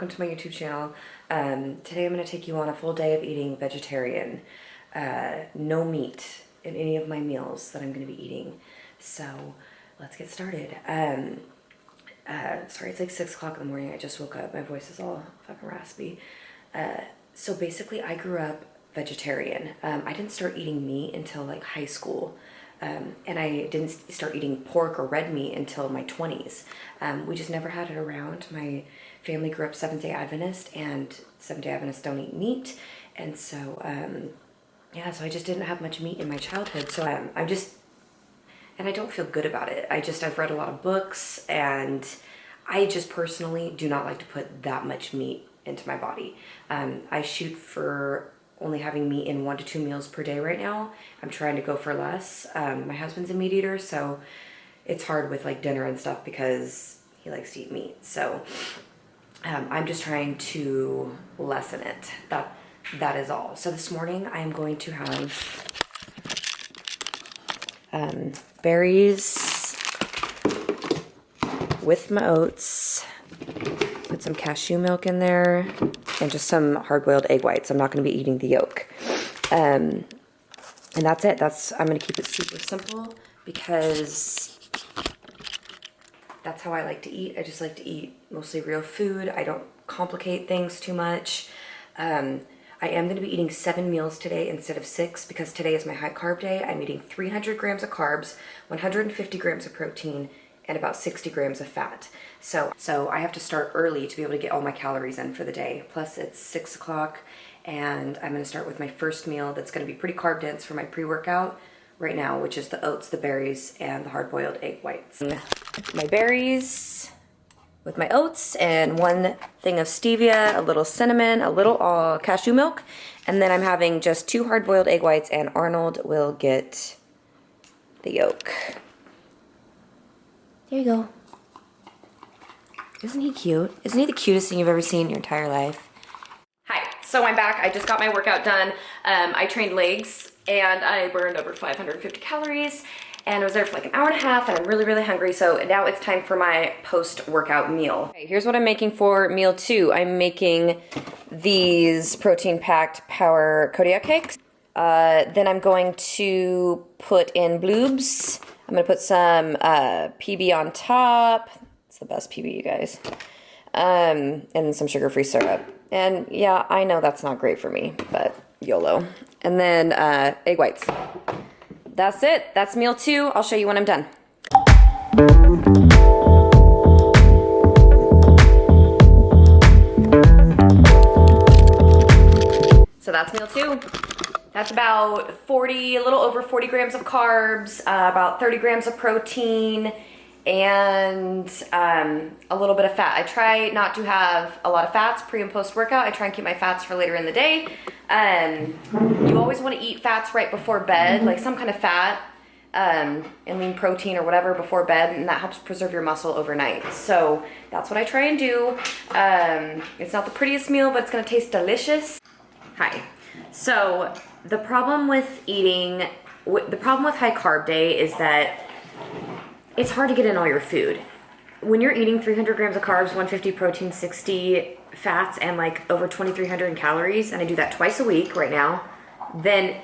welcome to my YouTube channel. Today I'm going to take you on a full day of eating vegetarian. No meat in any of my meals that I'm going to be eating. So let's get started. Sorry, it's like 6 o'clock in the morning. I just woke up. My voice is all fucking raspy. So basically I grew up vegetarian. I didn't start eating meat until like high school. And I didn't start eating pork or red meat until my 20s. We just never had it around. My family grew up Seventh-day Adventist, and Seventh-day Adventists don't eat meat. And so, yeah, so I just didn't have much meat in my childhood. So and I don't feel good about it. I've read a lot of books, and I just personally do not like to put that much meat into my body. I shoot for only having meat in 1 to 2 meals per day right now. I'm trying to go for less. My husband's a meat eater, so it's hard with like dinner and stuff because he likes to eat meat. So I'm just trying to lessen it. That is all. So this morning I'm going to have berries with my oats. Put some cashew milk in there and just some hard-boiled egg whites. I'm not going to be eating the yolk. And that's it. I'm going to keep it super simple because that's how I like to eat. I just like to eat mostly real food. I don't complicate things too much. I am going to be eating 7 meals today instead of 6 because today is my high carb day. I'm eating 300 grams of carbs, 150 grams of protein, and about 60 grams of fat. So I have to start early to be able to get all my calories in for the day. Plus it's 6 o'clock and I'm gonna start with my first meal that's gonna be pretty carb dense for my pre-workout right now, which is the oats, the berries, and the hard-boiled egg whites. My berries with my oats and 1 thing of stevia, a little cinnamon, a little cashew milk, and then I'm having just 2 hard-boiled egg whites, and Arnold will get the yolk. There you go. Isn't he cute? Isn't he the cutest thing you've ever seen in your entire life? Hi, so I'm back. I just got my workout done. I trained legs and I burned over 550 calories and I was there for like an hour and a half and I'm really, really hungry. So now it's time for my post-workout meal. Okay, here's what I'm making for meal 2. I'm making these protein-packed Power Kodiak cakes. Then I'm going to put in bloobs. I'm gonna put some PB on top. It's the best PB, you guys. And some sugar-free syrup. And yeah, I know that's not great for me, but YOLO. And then egg whites. That's it. That's meal 2. I'll show you when I'm done. So that's meal 2. That's about a little over 40 grams of carbs, about 30 grams of protein, and a little bit of fat. I try not to have a lot of fats pre and post workout. I try and keep my fats for later in the day. You always want to eat fats right before bed, like some kind of fat and lean protein or whatever before bed, and that helps preserve your muscle overnight. So that's what I try and do. It's not the prettiest meal, but it's going to taste delicious. Hi. So the problem with high carb day is that it's hard to get in all your food. When you're eating 300 grams of carbs, 150 protein, 60 fats, and like over 2,300 in calories, and I do that twice a week right now, then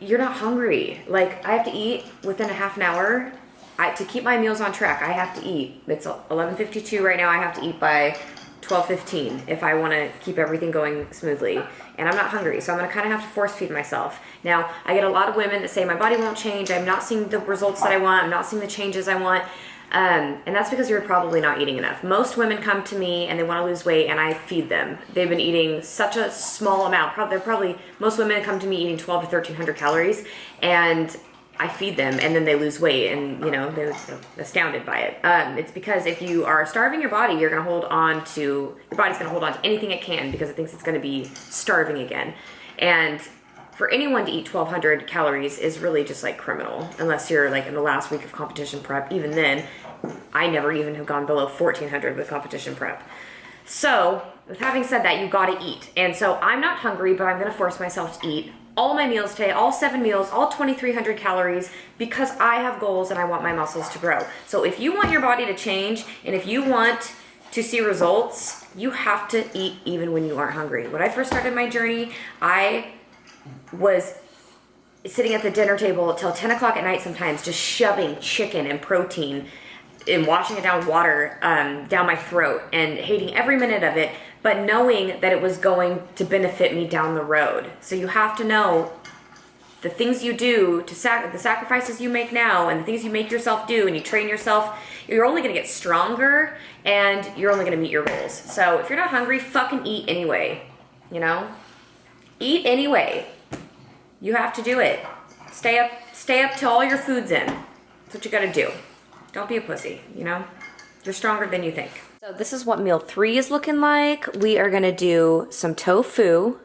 you're not hungry. Like, I have to eat within a half an hour. To keep my meals on track, I have to eat. It's 11:52 right now. I have to eat by 12:15 if I want to keep everything going smoothly. And I'm not hungry, so I'm going to kind of have to force feed myself. Now, I get a lot of women that say my body won't change, I'm not seeing the results that I want, I'm not seeing the changes I want, and that's because you're probably not eating enough. Most women come to me and they want to lose weight and I feed them. They've been eating such a small amount. Most women come to me eating 1,200 to 1,300 calories, and I feed them and then they lose weight and, you know, they're astounded by it. It's because if you are starving your body, your body's going to hold on to anything it can because it thinks it's going to be starving again. And for anyone to eat 1,200 calories is really just like criminal, unless you're like in the last week of competition prep. Even then, I never even have gone below 1,400 with competition prep. So with having said that, you gotta eat. And so I'm not hungry, but I'm gonna force myself to eat all my meals today, all 7 meals, all 2,300 calories, because I have goals and I want my muscles to grow. So if you want your body to change, and if you want to see results, you have to eat even when you aren't hungry. When I first started my journey, I was sitting at the dinner table till 10 o'clock at night sometimes, just shoving chicken and protein and washing it down with water down my throat and hating every minute of it, but knowing that it was going to benefit me down the road. So you have to know the things you do, the sacrifices you make now and the things you make yourself do, and you train yourself, you're only gonna get stronger and you're only gonna meet your goals. So if you're not hungry, fucking eat anyway, you know? Eat anyway. You have to do it. Stay up till all your food's in. That's what you gotta do. Don't be a pussy, you know? You're stronger than you think. So this is what meal 3 is looking like. We are gonna do some tofu,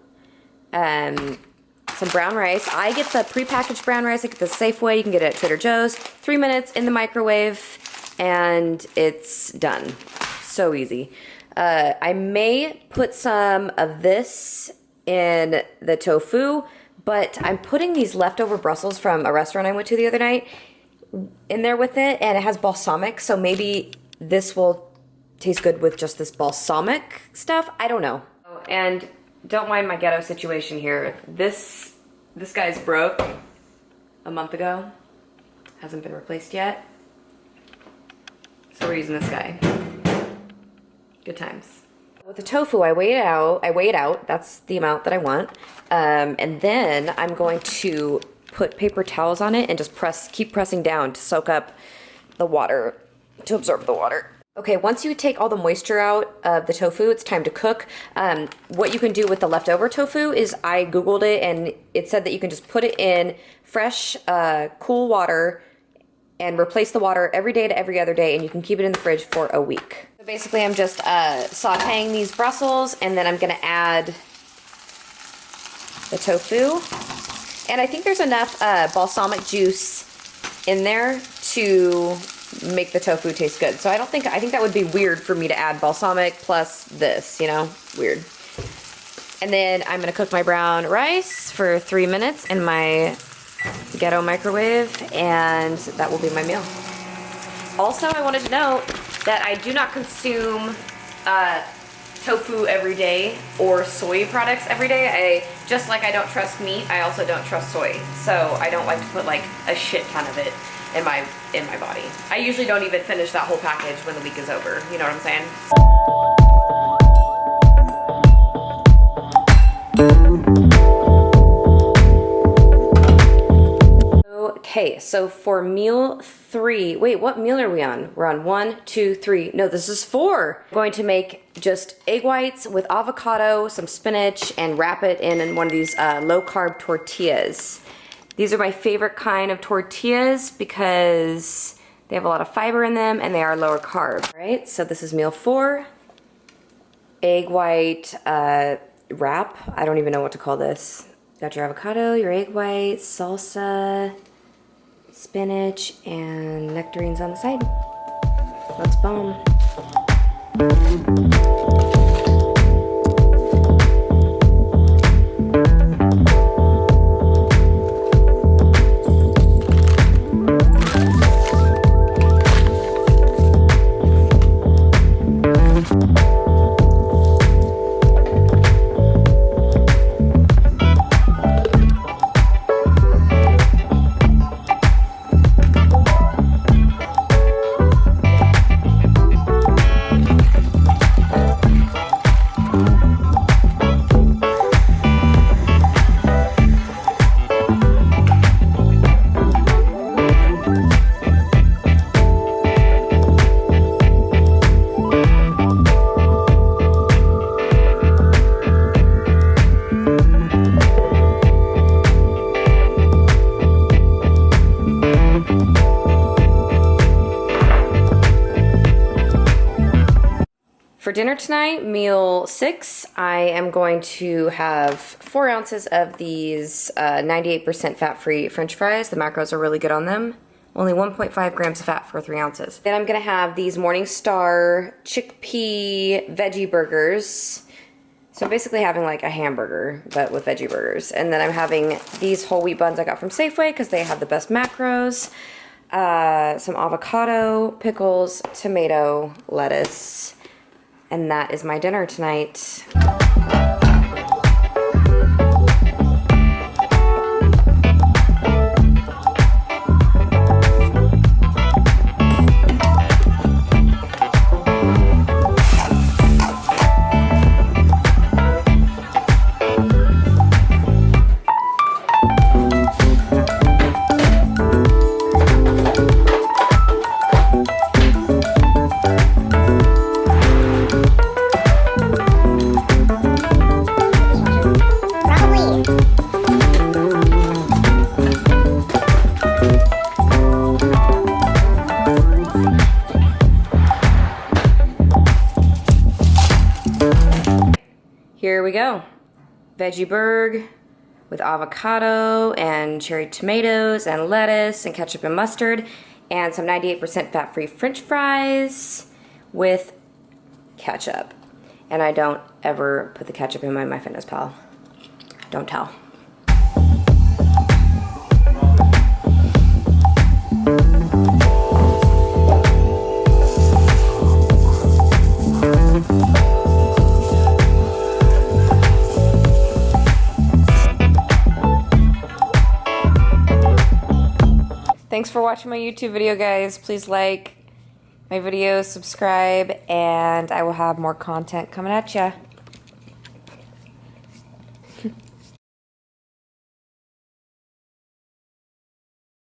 some brown rice. I get the prepackaged brown rice. I get the Safeway. You can get it at Trader Joe's. 3 minutes in the microwave and it's done. So easy. I may put some of this in the tofu, but I'm putting these leftover Brussels from a restaurant I went to the other night in there with it, and it has balsamic, so maybe this will taste good with just this balsamic stuff. I don't know. And don't mind my ghetto situation here. This guy's broke a month ago. Hasn't been replaced yet. So we're using this guy. Good times. With the tofu, I weigh it out. That's the amount that I want. And then I'm going to put paper towels on it and just keep pressing down to soak up the water, to absorb the water. Okay, once you take all the moisture out of the tofu, it's time to cook. What you can do with the leftover tofu is, I Googled it and it said that you can just put it in fresh, cool water and replace the water every day to every other day, and you can keep it in the fridge for a week. So basically I'm just sauteing these Brussels, and then I'm gonna add the tofu. And I think there's enough balsamic juice in there to make the tofu taste good. So I think that would be weird for me to add balsamic plus this, you know, weird. And then I'm gonna cook my brown rice for 3 minutes in my ghetto microwave, and that will be my meal. Also, I wanted to note that I do not consume tofu every day or soy products every day. Just like I don't trust meat, I also don't trust soy. So I don't like to put like a shit ton of it in my body. I usually don't even finish that whole package when the week is over. You know what I'm saying? Okay, so for meal 3, wait, what meal are we on? We're on 1, 2, 3. No, this is 4. I'm going to make just egg whites with avocado, some spinach, and wrap it in one of these low-carb tortillas. These are my favorite kind of tortillas because they have a lot of fiber in them and they are lower carb. All right, so this is meal 4. Egg white wrap. I don't even know what to call this. Got your avocado, your egg white, salsa, spinach, and nectarines on the side. Let's bomb. For dinner tonight, meal 6, I am going to have 4 ounces of these 98% fat-free French fries. The macros are really good on them. Only 1.5 grams of fat for 3 ounces. Then I'm gonna have these Morningstar chickpea veggie burgers. So I'm basically having like a hamburger, but with veggie burgers. And then I'm having these whole wheat buns I got from Safeway because they have the best macros. Some avocado, pickles, tomato, lettuce, And that is my dinner tonight. Here we go. Veggie burger with avocado and cherry tomatoes and lettuce and ketchup and mustard and some 98% fat-free French fries with ketchup. And I don't ever put the ketchup in my MyFitnessPal. Don't tell. Thanks for watching my YouTube video, guys. Please like my videos, subscribe, and I will have more content coming at ya.